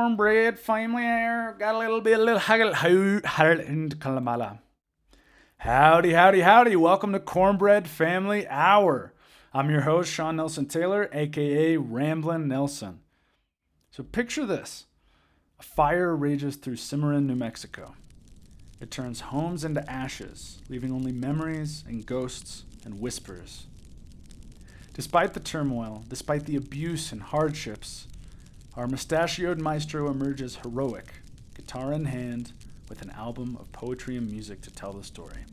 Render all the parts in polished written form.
cornbread family here. Got a little howdy, howdy, howdy. Welcome to Cornbread Family Hour. I'm your host, Sean Nelson Taylor, aka Ramblin' Nelson. So picture this. A fire rages through Cimarron, New Mexico. It turns homes into ashes, leaving only memories and ghosts and whispers. Despite the turmoil, despite the abuse and hardships, our moustachioed Maestro emerges heroic, guitar in hand, with an album of poetry and music to tell the story.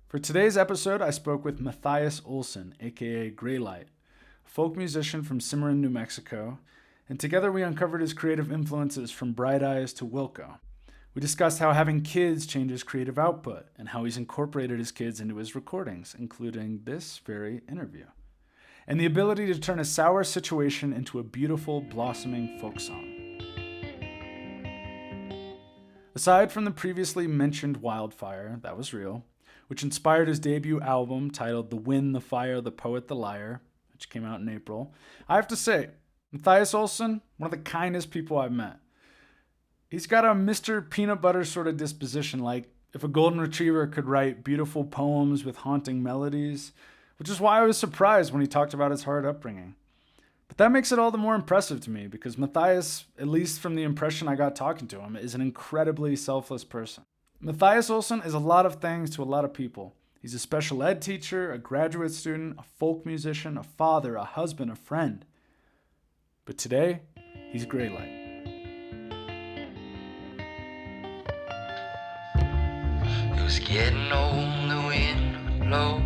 For today's episode, I spoke with Matthias Olsson, aka Graylight, a folk musician from Cimarron, New Mexico, and together we uncovered his creative influences from Bright Eyes to Wilco. We discussed how having kids changes creative output and how he's incorporated his kids into his recordings, including this very interview, and the ability to turn a sour situation into a beautiful, blossoming folk song. Aside from the previously mentioned Wildfire, that was real, which inspired his debut album titled The Wind, the Fire, the Poet, the Liar, which came out in April, I have to say, Matthias Olsson, one of the kindest people I've met. He's got a Mr. Peanut Butter sort of disposition, like if a golden retriever could write beautiful poems with haunting melodies, which is why I was surprised when he talked about his hard upbringing. But that makes it all the more impressive to me because Matthias, at least from the impression I got talking to him, is an incredibly selfless person. Matthias Olsson is a lot of things to a lot of people. He's a special ed teacher, a graduate student, a folk musician, a father, a husband, a friend. But today, he's Graylight. It was getting old, the wind would blow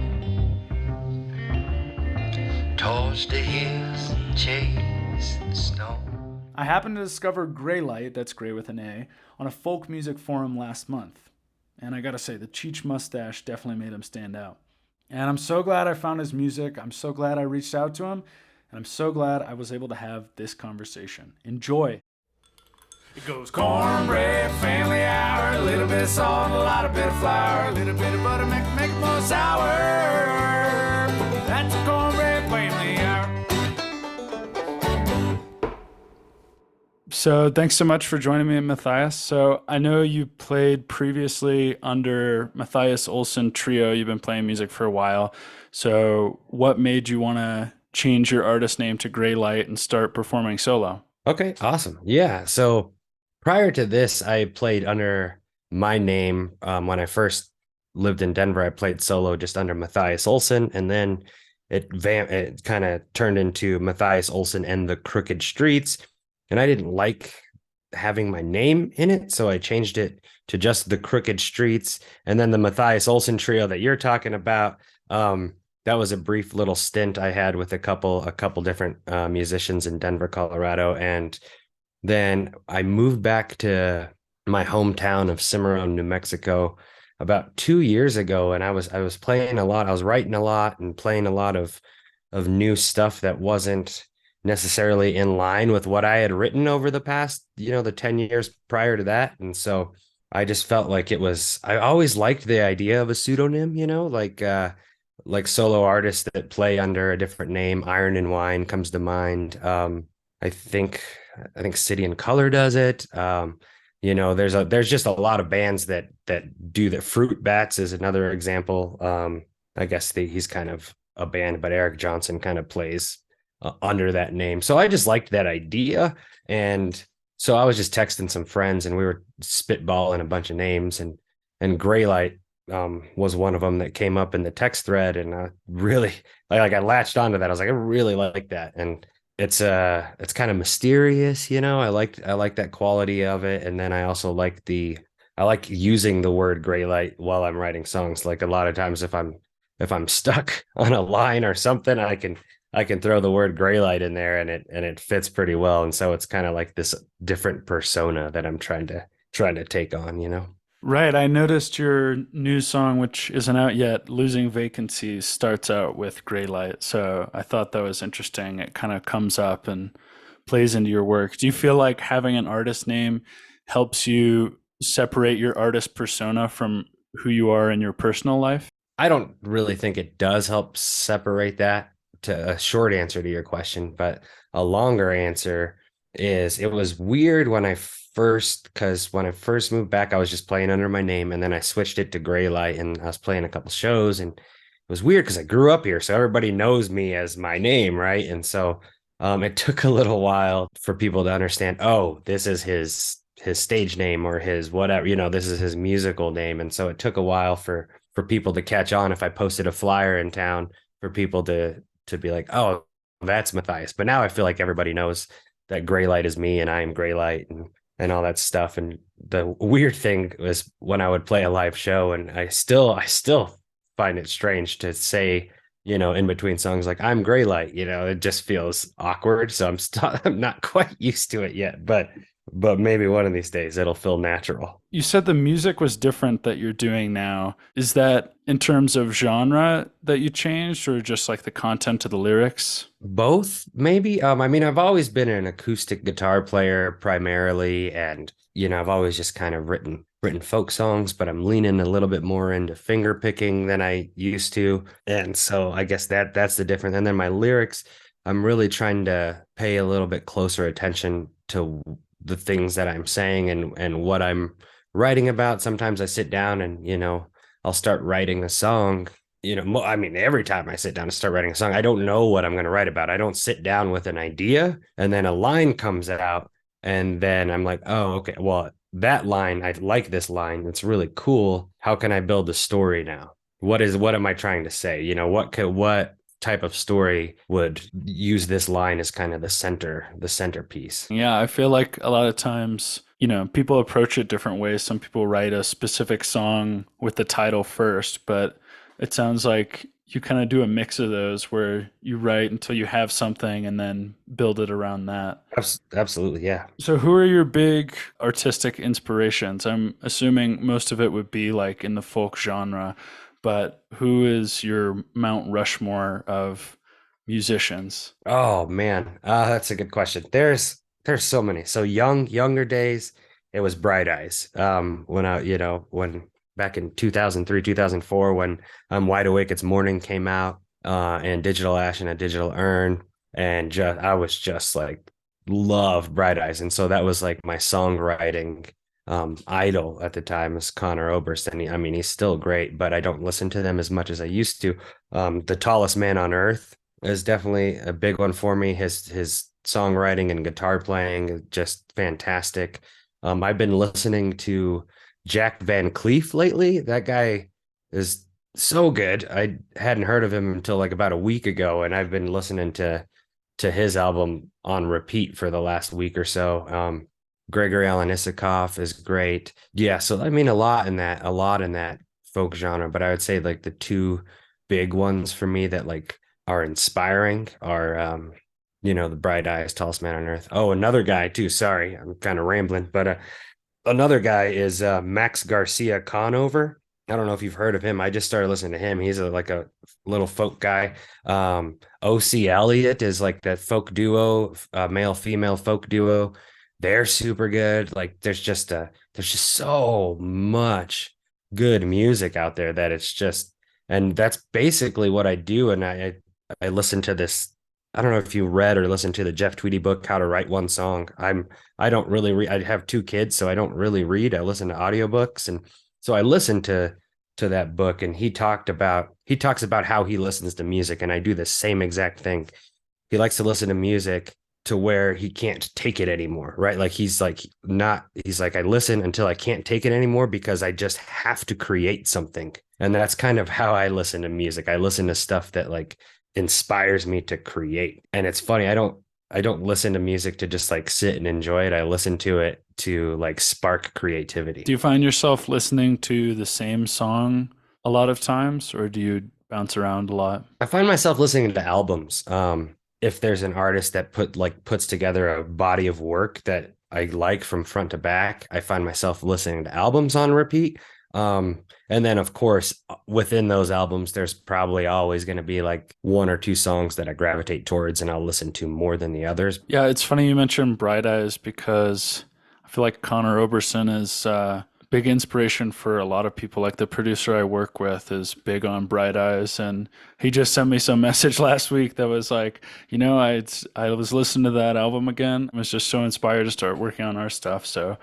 towards the hills and chase the snow. I happened to discover Graylight, that's Gray with an A, on a folk music forum last month. And I gotta say, the Cheech mustache definitely made him stand out. And I'm so glad I found his music. I'm so glad I reached out to him. And I'm so glad I was able to have this conversation. Enjoy. It goes cornbread, family hour, a little bit of salt, a lot of bit of flour, a little bit of butter, make it more sour. That's a cornbread family hour. So thanks so much for joining me, Matthias. So I know you played previously under Matthias Olsson Trio. You've been playing music for a while. So what made you want to change your artist name to Graylight and start performing solo? Okay, awesome. Yeah. So prior to this, I played under my name. When I first lived in Denver, I played solo just under Matthias Olsson, and then it kind of turned into Matthias Olsson and the Crooked Streets. And I didn't like having my name in it, so I changed it to just the Crooked Streets. And then the Matthias Olsson Trio that you're talking about, that was a brief little stint I had with a couple different musicians in Denver, Colorado. And then I moved back to my hometown of Cimarron, New Mexico about 2 years ago. And I was playing a lot. I was writing a lot and playing a lot of new stuff that wasn't necessarily in line with what I had written over the past, the 10 years prior to that. And so I just felt like I always liked the idea of a pseudonym, like solo artists that play under a different name. Iron and Wine comes to mind. I think City and Color does it. There's just a lot of bands that do that. Fruit Bats is another example. I guess he's kind of a band, but Eric Johnson kind of plays under that name. So I just liked that idea. And so I was just texting some friends and we were spitballing a bunch of names, and Graylight was one of them that came up in the text thread. And I really I latched onto that. I was like, I really like that. And it's kind of mysterious, I like that quality of it. And then I also like using the word Graylight while I'm writing songs. Like a lot of times if I'm stuck on a line or something, I can throw the word Graylight in there and it fits pretty well. And so it's kind of like this different persona that I'm trying to take on. Right. I noticed your new song, which isn't out yet, Losing Vacancies, starts out with Graylight. So I thought that was interesting. It kind of comes up and plays into your work. Do you feel like having an artist name helps you separate your artist persona from who you are in your personal life? I don't really think it does help separate that to a short answer to your question, but a longer answer is it was weird when I first, because when I first moved back, I was just playing under my name, and then I switched it to Graylight, and I was playing a couple shows, and it was weird because I grew up here, so everybody knows me as my name, right? And so it took a little while for people to understand, oh, this is his stage name or his whatever, this is his musical name. And so it took a while for people to catch on if I posted a flyer in town for people to be like, oh, that's Matthias. But now I feel like everybody knows that Graylight is me and I am Graylight and all that stuff. And the weird thing was when I would play a live show, and I still find it strange to say, in between songs, like I'm Graylight, it just feels awkward. So I'm not quite used to it yet, but maybe one of these days it'll feel natural. You said the music was different that you're doing now. Is that in terms of genre that you changed, or just like the content of the lyrics? Both, maybe. I mean, I've always been an acoustic guitar player primarily, and I've always just kind of written folk songs, but I'm leaning a little bit more into finger picking than I used to. And so I guess that's the difference. And then my lyrics, I'm really trying to pay a little bit closer attention to the things that I'm saying and what I'm writing about. Sometimes I sit down and, I'll start writing a song. I mean, every time I sit down to start writing a song, I don't know what I'm going to write about. I don't sit down with an idea and then a line comes out and then I'm like, oh, okay, well, that line, I like this line. It's really cool. How can I build a story now? What am I trying to say? What type of story would use this line as kind of the centerpiece? Yeah, I feel like a lot of times, people approach it different ways. Some people write a specific song with the title first, but it sounds like you kind of do a mix of those where you write until you have something and then build it around that. Absolutely, yeah. So, who are your big artistic inspirations? I'm assuming most of it would be like in the folk genre, but who is your Mount Rushmore of musicians? Oh man, that's a good question. There's so many. So younger days, it was Bright Eyes. When when back in 2003, 2004, when Wide Awake It's Morning came out, and Digital Ash and a Digital Urn, and I was just like loved Bright Eyes, and so that was like my songwriting idol at the time is Connor Oberst, and I mean he's still great, but I don't listen to them as much as I used to. The Tallest Man on Earth is definitely a big one for me. His songwriting and guitar playing is just fantastic. I've been listening to Jack Van Cleef lately. That guy is so good. I hadn't heard of him until like about a week ago, and I've been listening to his album on repeat for the last week or so. Gregory Alan Isikoff is great. Yeah, so I mean a lot in that folk genre, but I would say like the two big ones for me that like are inspiring are the Bright Eyes, Tallest Man on Earth. Oh, another guy too. Sorry, I'm kind of rambling, but another guy is Max Garcia Conover. I don't know if you've heard of him. I just started listening to him. He's like a little folk guy. O.C. Elliott is like that folk duo, male female folk duo. They're super good. Like there's just so much good music out there that it's just, and that's basically what I do. And I listen to this. I don't know if you read or listened to the Jeff Tweedy book, How to Write One Song. I don't really read. I have two kids, so I don't really read. I listen to audiobooks. And so I listened to that book, and he talks about how he listens to music. And I do the same exact thing. He likes to listen to music to where he can't take it anymore, right? Like he's like, I listen until I can't take it anymore because I just have to create something. And that's kind of how I listen to music. I listen to stuff that like inspires me to create. And it's funny, I don't listen to music to just like sit and enjoy it. I listen to it to like spark creativity. Do you find yourself listening to the same song a lot of times, or do you bounce around a lot? I find myself listening to albums. If there's an artist that puts together a body of work that I like from front to back, I find myself listening to albums on repeat. And then of course, within those albums, there's probably always going to be like one or two songs that I gravitate towards and I'll listen to more than the others. Yeah, it's funny you mentioned Bright Eyes because I feel like Connor Oberson is big inspiration for a lot of people. Like the producer I work with is big on Bright Eyes, and he just sent me some message last week that was like, I was listening to that album again. I was just so inspired to start working on our stuff. So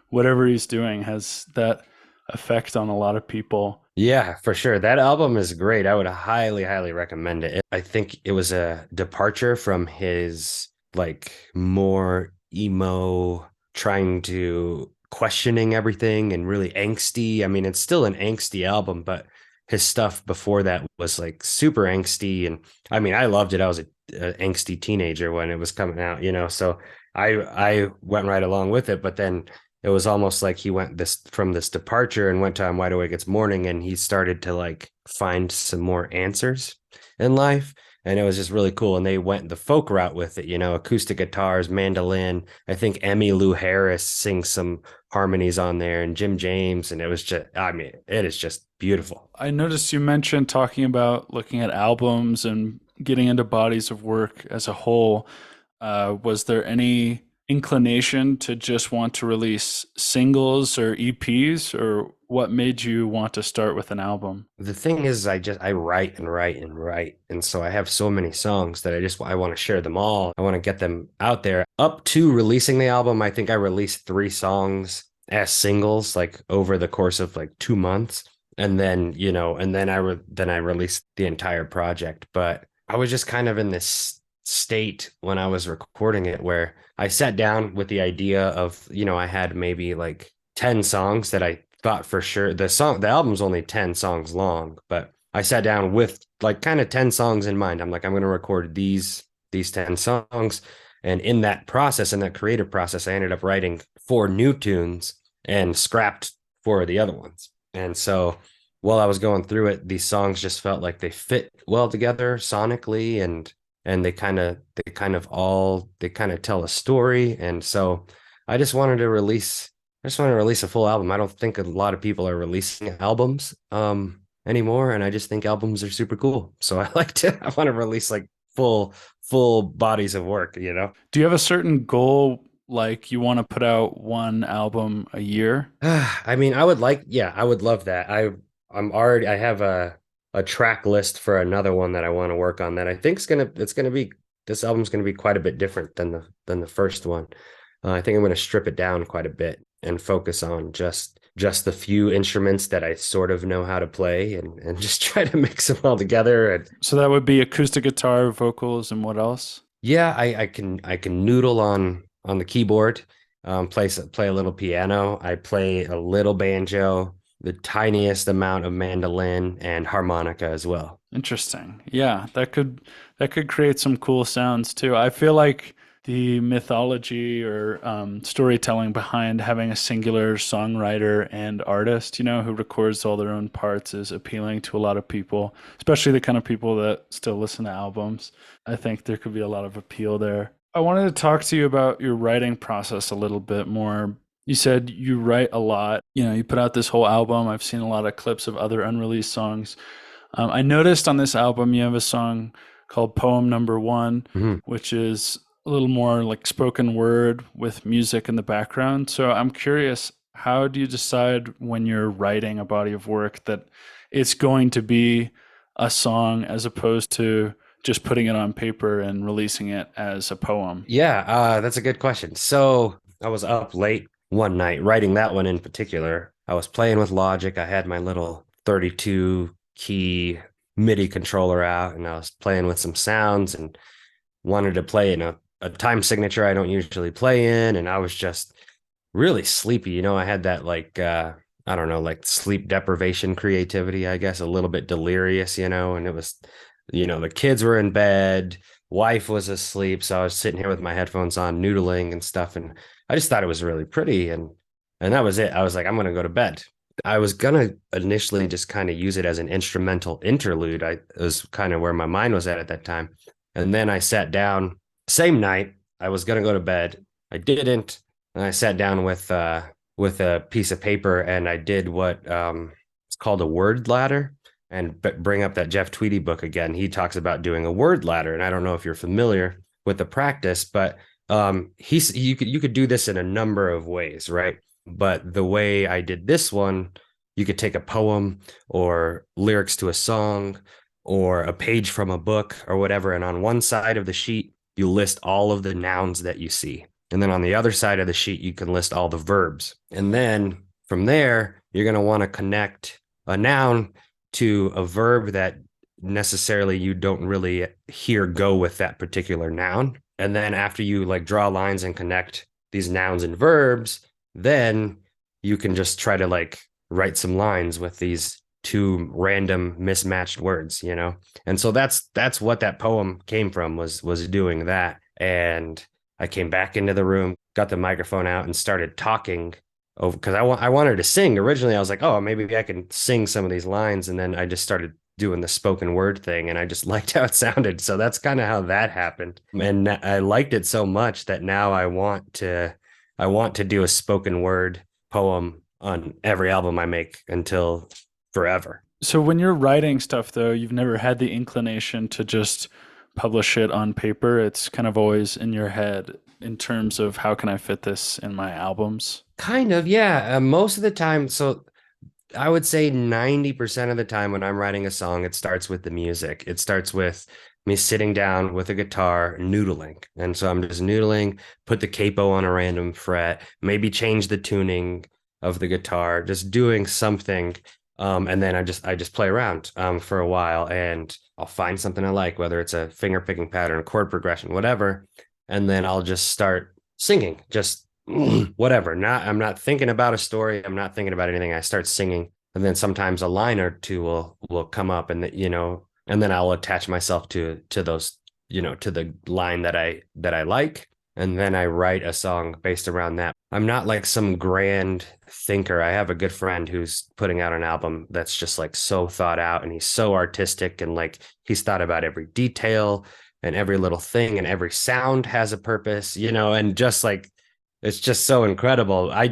whatever he's doing has that effect on a lot of people. Yeah, for sure. That album is great. I would highly, highly recommend it. I think it was a departure from his like more emo, trying to questioning everything and really angsty. I mean, it's still an angsty album, but his stuff before that was like super angsty. And I mean, I loved it. I was a angsty teenager when it was coming out, so I went right along with it. But then it was almost like he went this from this departure and went to I'm Wide Awake It's Morning, and he started to like find some more answers in life. And it was just really cool. And they went the folk route with it, acoustic guitars, mandolin. I think Emmy Lou Harris sings some harmonies on there, and Jim James. And it was just, I mean, it is just beautiful. I noticed you mentioned talking about looking at albums and getting into bodies of work as a whole. Was there any inclination to just want to release singles or EPs, or what made you want to start with an album? The thing is, I write and write and write, and so I have so many songs that I want to share them all. I want to get them out there. Up to releasing the album, I think I released 3 songs as singles, like over the course of like 2 months, and then I released the entire project. But I was just kind of in this state when I was recording it where I sat down with the idea of, I had maybe like 10 songs that I thought for sure the album's only 10 songs long, but I sat down with like kind of 10 songs in mind. I'm like, I'm going to record these 10 songs. And in that process, in that creative process, I ended up writing 4 new tunes and scrapped 4 of the other ones. And so while I was going through it, these songs just felt like they fit well together sonically, and they kind of tell a story. And so I just wanted to release a full album. I don't think a lot of people are releasing albums anymore, and I just think albums are super cool. So I want to release like full bodies of work. Do you have a certain goal, like you want to put out 1 album a year? I mean, I would love that. I have a track list for another one that I want to work on that I think this album's gonna be quite a bit different than the first one. I think I'm going to strip it down quite a bit and focus on just the few instruments that I sort of know how to play, and just try to mix them all together. And so that would be acoustic guitar, vocals, and what else? Yeah, I can noodle on the keyboard, play a little piano. I play a little banjo, the tiniest amount of mandolin, and harmonica as well. Interesting. Yeah, that could create some cool sounds too. I feel like the mythology or storytelling behind having a singular songwriter and artist, who records all their own parts is appealing to a lot of people, especially the kind of people that still listen to albums. I think there could be a lot of appeal there. I wanted to talk to you about your writing process a little bit more. You said you write a lot. You put out this whole album. I've seen a lot of clips of other unreleased songs. I noticed on this album you have a song called Poem Number 1, which is a little more like spoken word with music in the background. So I'm curious, how do you decide when you're writing a body of work that it's going to be a song as opposed to just putting it on paper and releasing it as a poem? Yeah, that's a good question. So I was up late one night writing that one in particular. I was playing with Logic. I had my little 32 key MIDI controller out, and I was playing with some sounds and wanted to play in a time signature I don't usually play in. And I was just really sleepy. I had that like, I don't know, like sleep deprivation creativity, I guess, a little bit delirious, and it was, the kids were in bed, wife was asleep. So I was sitting here with my headphones on, noodling and stuff. And I just thought it was really pretty. And that was it. I was like, I'm going to go to bed. I was going to initially just kind of use it as an instrumental interlude. It was kind of where my mind was at that time. And then I sat down. Same night, I was going to go to bed. I didn't. And I sat down with a piece of paper, and I did what it's called a word ladder, and bring up that Jeff Tweedy book again. He talks about doing a word ladder. And I don't know if you're familiar with the practice, but you could do this in a number of ways, right? But the way I did this one, you could take a poem or lyrics to a song or a page from a book or whatever. And on one side of the sheet, you list all of the nouns that you see. And then on the other side of the sheet, you can list all the verbs. And then from there, you're going to want to connect a noun to a verb that necessarily you don't really hear go with that particular noun. And then after you like draw lines and connect these nouns and verbs, then you can just try to like write some lines with these two random mismatched words, you know? And so that's what that poem came from, was doing that. And I came back into the room, got the microphone out and started talking over, because I wanted to sing. Originally I was like, oh, maybe I can sing some of these lines. And then I just started doing the spoken word thing and I just liked how it sounded. So that's kind of how that happened. And I liked it so much that now I want to do a spoken word poem on every album I make until forever. So when you're writing stuff, though, you've never had the inclination to just publish it on paper. It's kind of always in your head in terms of how can I fit this in my albums? Kind of, yeah. Most of the time, so I would say 90% of the time when I'm writing a song, it starts with the music. It starts with me sitting down with a guitar, noodling. And so I'm just noodling, put the capo on a random fret, maybe change the tuning of the guitar, just doing something. And then I just play around for a while and I'll find something I like, whether it's a finger picking pattern, chord progression, whatever. And then I'll just start singing, just whatever. I'm not thinking about a story. I'm not thinking about anything. I start singing, and then sometimes a line or two will come up, and and then I'll attach myself to those, to the line that I like, and then I write a song based around that. I'm not like some grand thinker. I have a good friend who's putting out an album that's just like so thought out, and he's so artistic, and like he's thought about every detail and every little thing, and every sound has a purpose, and just like it's just so incredible. I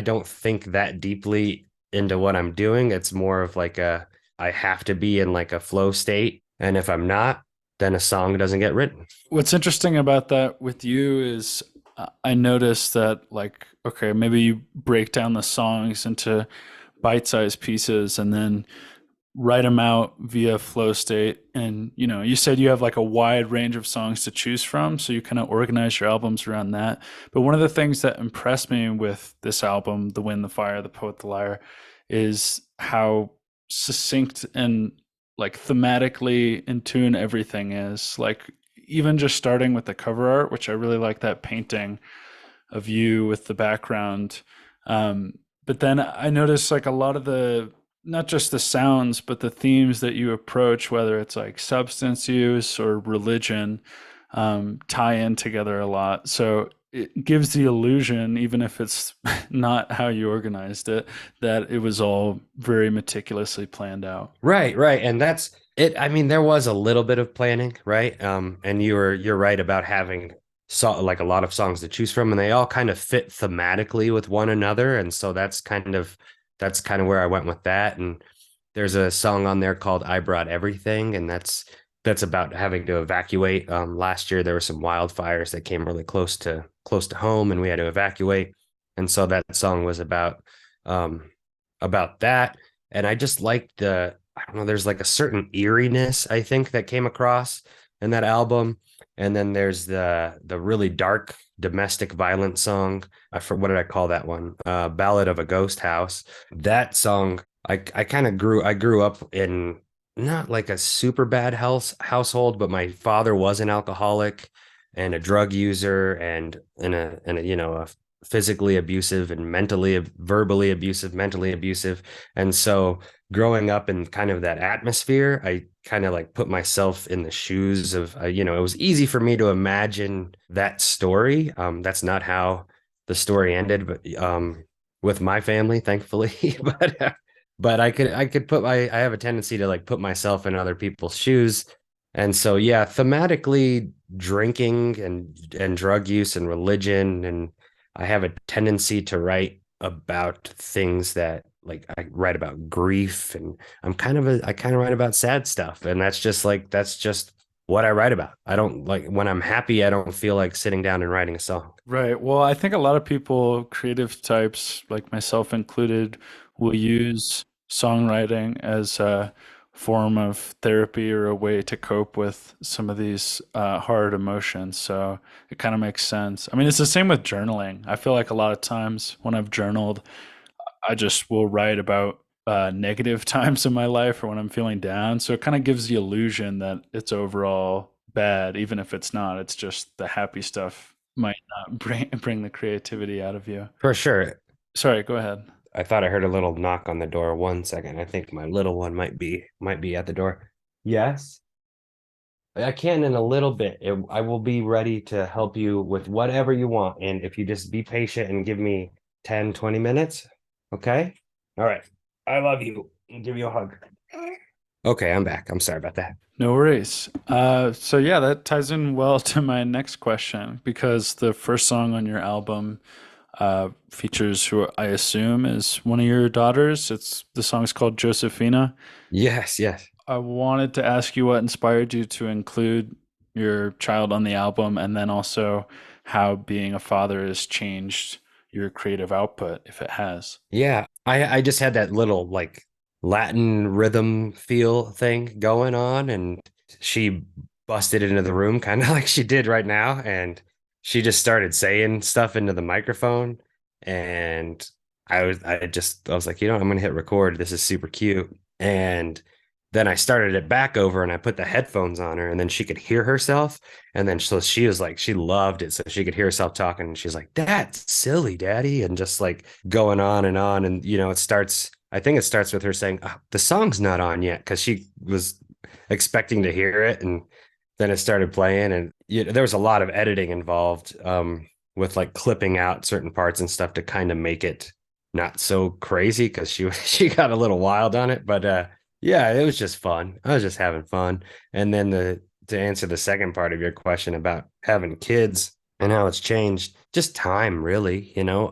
don't think that deeply into what I'm doing. It's more of like I have to be in like a flow state. And if I'm not, then a song doesn't get written. What's interesting about that with you is I noticed that, like, okay, maybe you break down the songs into bite-sized pieces and then write them out via flow state. And you said you have like a wide range of songs to choose from, so you kind of organize your albums around that. But one of the things that impressed me with this album, The Wind, the Fire, the Poet, the Liar, is how succinct and like thematically in tune everything is. Like, even just starting with the cover art, which I really like, that painting of you with the background. But then I noticed like a lot of the, not just the sounds, but the themes that you approach, whether it's like substance use or religion, tie in together a lot. So it gives the illusion, even if it's not how you organized it, that it was all very meticulously planned out. Right, right. And that's it. I mean, there was a little bit of planning, right? And you're right about having like a lot of songs to choose from, and they all kind of fit thematically with one another. And so that's kind of where I went with that. And there's a song on there called I Brought Everything, and that's about having to evacuate. Last year there were some wildfires that came really close to home, and we had to evacuate. And so that song was about that. And I just liked I don't know, there's like a certain eeriness, I think, that came across in that album. And then there's the really dark domestic violence song. What did I call that one? Ballad of a Ghost House. That song, I grew up in not like a super bad household, but my father was an alcoholic and a drug user and a physically abusive and verbally abusive, mentally abusive. And so growing up in kind of that atmosphere, I kind of like put myself in the shoes of, it was easy for me to imagine that story. That's not how the story ended, but with my family, thankfully. But I have a tendency to like put myself in other people's shoes. And so, yeah, thematically drinking and drug use and religion. And I have a tendency to write about things that, like, I write about grief, and I kind of write about sad stuff. And that's just what I write about. I don't like when I'm happy, I don't feel like sitting down and writing a song. Right. Well, I think a lot of people, creative types, like myself included, will use songwriting as a form of therapy or a way to cope with some of these hard emotions. So it kind of makes sense. I mean, it's the same with journaling. I feel like a lot of times when I've journaled, I just will write about negative times in my life or when I'm feeling down. So it kind of gives the illusion that it's overall bad, even if it's not. It's just the happy stuff might not bring the creativity out of you. For sure. Sorry, go ahead. I thought I heard a little knock on the door. One second. I think my little one might be at the door. Yes. I can in a little bit. I will be ready to help you with whatever you want. And if you just be patient and give me 10, 20 minutes, okay? All right. I love you. I'll give you a hug. Okay, I'm back. I'm sorry about that. No worries. So yeah, that ties in well to my next question because the first song on your album features who I assume is one of your daughters. It's the song's called Josephina. Yes, yes. I wanted to ask you what inspired you to include your child on the album, and then also how being a father has changed your creative output, if it has. Yeah, I just had that little like Latin rhythm feel thing going on, and she busted into the room kind of like she did right now, and she just started saying stuff into the microphone, and I was like, you know, I'm gonna hit record. This is super cute, and then I started it back over, and I put the headphones on her, and then she could hear herself, and then so she was like, she loved it. So she could hear herself talking. And she's like, that's silly, daddy. And just like going on and on. And, you know, I think it starts with her saying, oh, the song's not on yet. Cause she was expecting to hear it. And then it started playing. And there was a lot of editing involved with like clipping out certain parts and stuff to kind of make it not so crazy. Cause she got a little wild on it. But yeah, it was just fun. I was just having fun. And then to answer the second part of your question about having kids and how it's changed, just time, really. You know,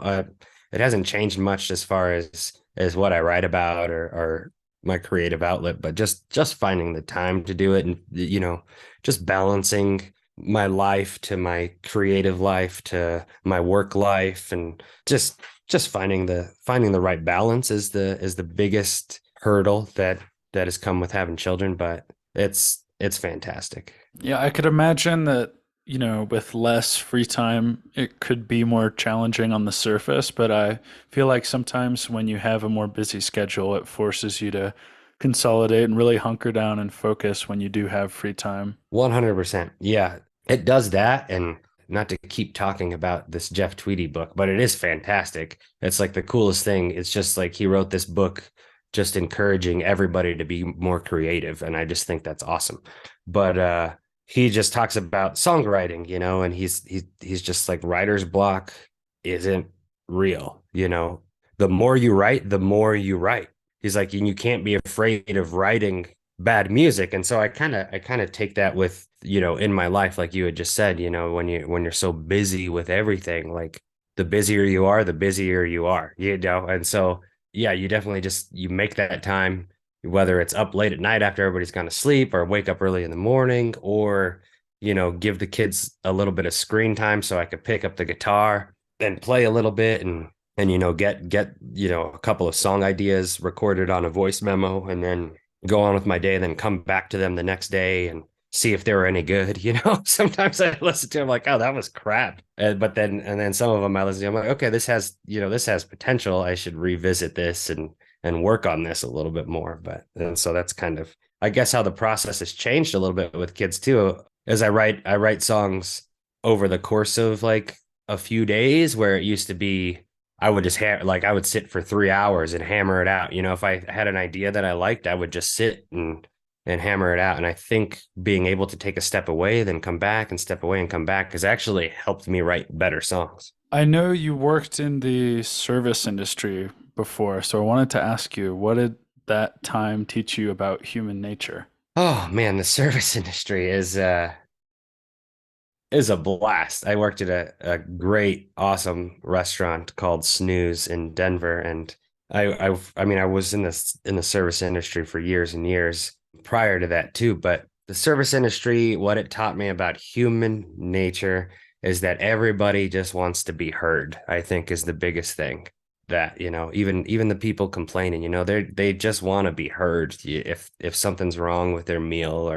it hasn't changed much as far as what I write about or my creative outlet, but just finding the time to do it, and you know, just balancing my life to my creative life to my work life, and just finding the right balance is the biggest hurdle that has come with having children, but it's fantastic. Yeah, I could imagine that, with less free time, it could be more challenging on the surface, but I feel like sometimes when you have a more busy schedule, it forces you to consolidate and really hunker down and focus when you do have free time. 100%. Yeah, it does that. And not to keep talking about this Jeff Tweedy book, but it is fantastic. It's like the coolest thing. It's just like he wrote this book just encouraging everybody to be more creative. And I just think that's awesome. But he just talks about songwriting, you know, and he's just like writer's block isn't real, you know. The more you write, the more you write. He's like, and you can't be afraid of writing bad music. And so I kind of take that with, you know, in my life, like you had just said, you know, when you're so busy with everything, like the busier you are, the busier you are, you know. And so yeah, you definitely just you make that time, whether it's up late at night after everybody's gone to sleep, or wake up early in the morning, or you know, give the kids a little bit of screen time so I could pick up the guitar and play a little bit, and you know, get you know, a couple of song ideas recorded on a voice memo, and then go on with my day, then come back to them the next day and see if they were any good. You know, sometimes I listen to them like, oh, that was crap. But then some of them I listen to, I'm like, okay, this has, you know, this has potential. I should revisit this and work on this a little bit more. But and so that's kind of, I guess, how the process has changed a little bit with kids too. As I write songs over the course of like a few days, where it used to be I would just like I would sit for 3 hours and hammer it out. You know, if I had an idea that I liked, I would just sit and hammer it out. And I think being able to take a step away, then come back, and step away and come back has actually helped me write better songs. I know you worked in the service industry before, so I wanted to ask you, what did that time teach you about human nature? Oh man, the service industry is a blast. I worked at a great, awesome restaurant called Snooze in Denver, and I mean, I was in the service industry for years and years prior to that too. But the service industry, what it taught me about human nature is that everybody just wants to be heard, I think is the biggest thing. That, even the people complaining, they just want to be heard. If something's wrong with their meal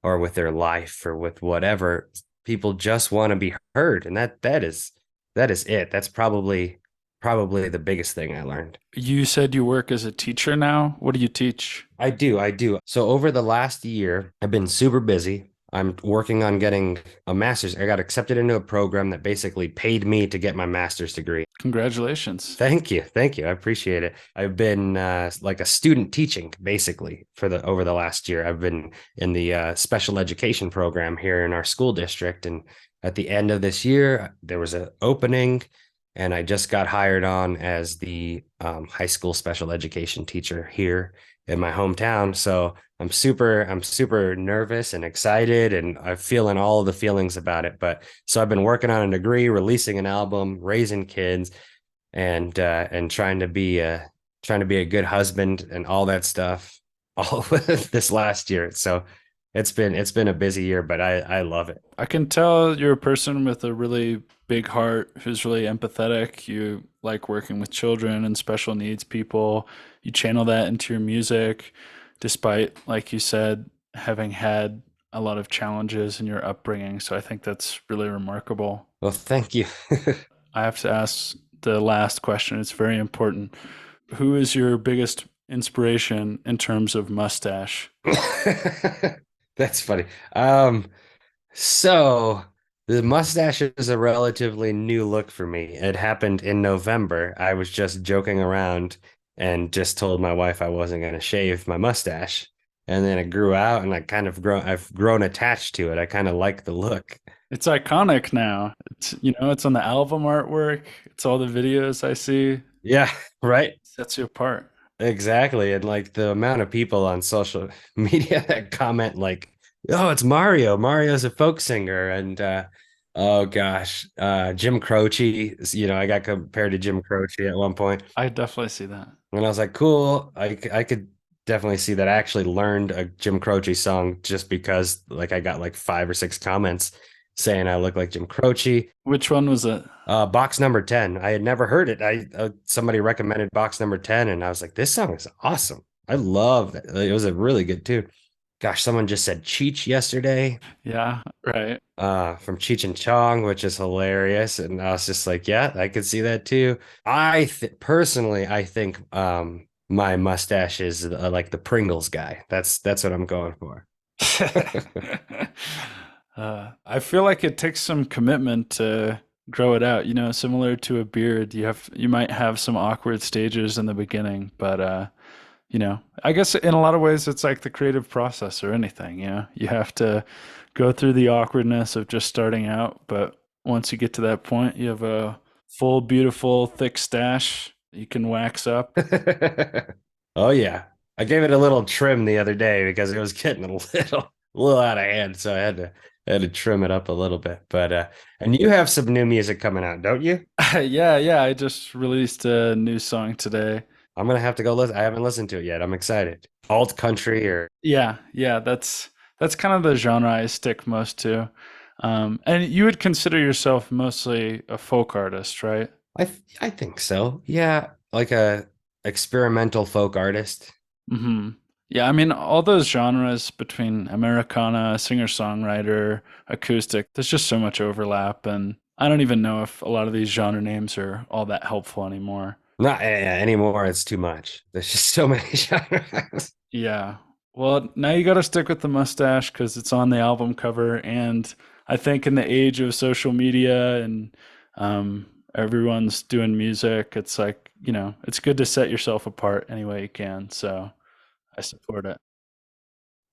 or with their life or with whatever, people just want to be heard. And that is it. That's probably the biggest thing I learned. You said you work as a teacher now. What do you teach? I do. So over the last year, I've been super busy. I'm working on getting a master's. I got accepted into a program that basically paid me to get my master's degree. Congratulations. Thank you. Thank you. I appreciate it. I've been like a student teaching basically for the over the last year. I've been in the special education program here in our school district. And at the end of this year, there was an opening and I just got hired on as the high school special education teacher here in my hometown. So I'm super nervous and excited, and I'm feeling all of the feelings about it. But so I've been working on a degree, releasing an album, raising kids, and trying to be a good husband and all that stuff all this last year. So it's been a busy year, but I love it. I can tell you're a person with a really big heart who's really empathetic. You like working with children and special needs people. You channel that into your music, despite, like you said, having had a lot of challenges in your upbringing. So I think that's really remarkable. Well, thank you. I have to ask the last question. It's very important. Who is your biggest inspiration in terms of mustache? That's funny. So the mustache is a relatively new look for me. It happened in November. I was just joking around and just told my wife I wasn't going to shave my mustache. And then it grew out and I've grown attached to it. I kind of like the look. It's iconic now. It's on the album artwork. It's all the videos I see. Yeah, right. Sets you apart. Exactly. And like the amount of people on social media that comment like, "Oh, it's Mario. Mario's a folk singer." And oh gosh, Jim Croce, I got compared to Jim Croce at one point. I definitely see that. And I was like, cool. I could definitely see that. I actually learned a Jim Croce song just because like I got like 5 or 6 comments saying I look like Jim Croce. Which one was it? Box number 10. I had never heard it. I Somebody recommended box number 10 and I was like, this song is awesome. I love it. It was a really good tune. Gosh, someone just said Cheech yesterday, Yeah, right. from Cheech and Chong, which is hilarious. And I was just like, yeah, I could see that too. Personally, I think my mustache is like the Pringles guy. That's what I'm going for. I feel like it takes some commitment to grow it out. Similar to a beard, you might have some awkward stages in the beginning, but I guess in a lot of ways it's like the creative process or anything. You have to go through the awkwardness of just starting out, but once you get to that point, you have a full, beautiful, thick stash you can wax up. Oh yeah. I gave it a little trim the other day because it was getting a little out of hand, so I had to trim it up a little bit. But and you have some new music coming out, don't you? Yeah, yeah. I just released a new song today. I'm gonna have to go listen. I haven't listened to it yet. I'm excited. Alt country or Yeah, yeah. That's kind of the genre I stick most to. And you would consider yourself mostly a folk artist, right? I think so. Yeah, like a experimental folk artist. Hmm. Yeah, I mean, all those genres between Americana, singer-songwriter, acoustic, there's just so much overlap, and I don't even know if a lot of these genre names are all that helpful anymore. Not anymore. It's too much. There's just so many genres. Yeah. Well, now you got to stick with the mustache because it's on the album cover, and I think in the age of social media and everyone's doing music, it's like, it's good to set yourself apart any way you can. So I support it.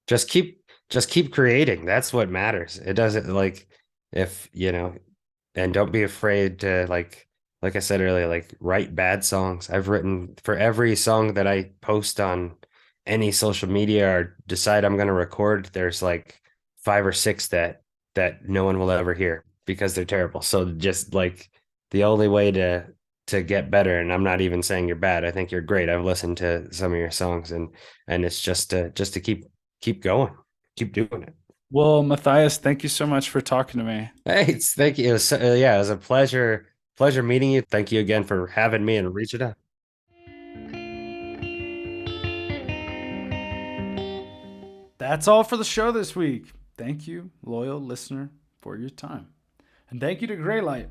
just keep just keep creating. That's what matters. It doesn't like if and don't be afraid to like I said earlier, like write bad songs. I've written for every song that I post on any social media or decide I'm going to record, there's like 5 or 6 that no one will ever hear because they're terrible. So just like the only way to get better, and I'm not even saying you're bad. I think you're great. I've listened to some of your songs and it's just to keep going. keep doing it. Well, Matthias, thank you so much for talking to me. Hey, thank you. It was, yeah, it was a pleasure meeting you. Thank you again for having me and reaching out. That's all for the show this week. Thank you, loyal listener, for your time. And thank you to Graylight.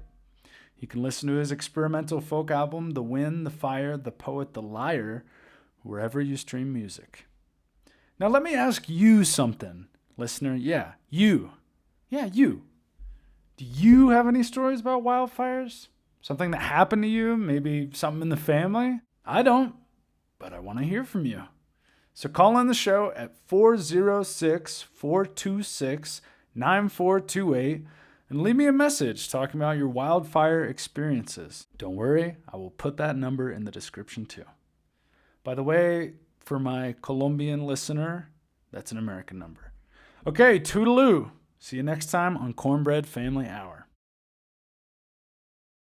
You can listen to his experimental folk album, The Wind, the Fire, the Poet, the Liar, wherever you stream music. Now let me ask you something, listener. Yeah, you. Yeah, you. Do you have any stories about wildfires? Something that happened to you? Maybe something in the family? I don't, but I want to hear from you. So call in the show at 406-426-9428 and leave me a message talking about your wildfire experiences. Don't worry, I will put that number in the description too. By the way, for my Colombian listener, that's an American number. Okay, toodaloo. See you next time on Cornbread Family Hour.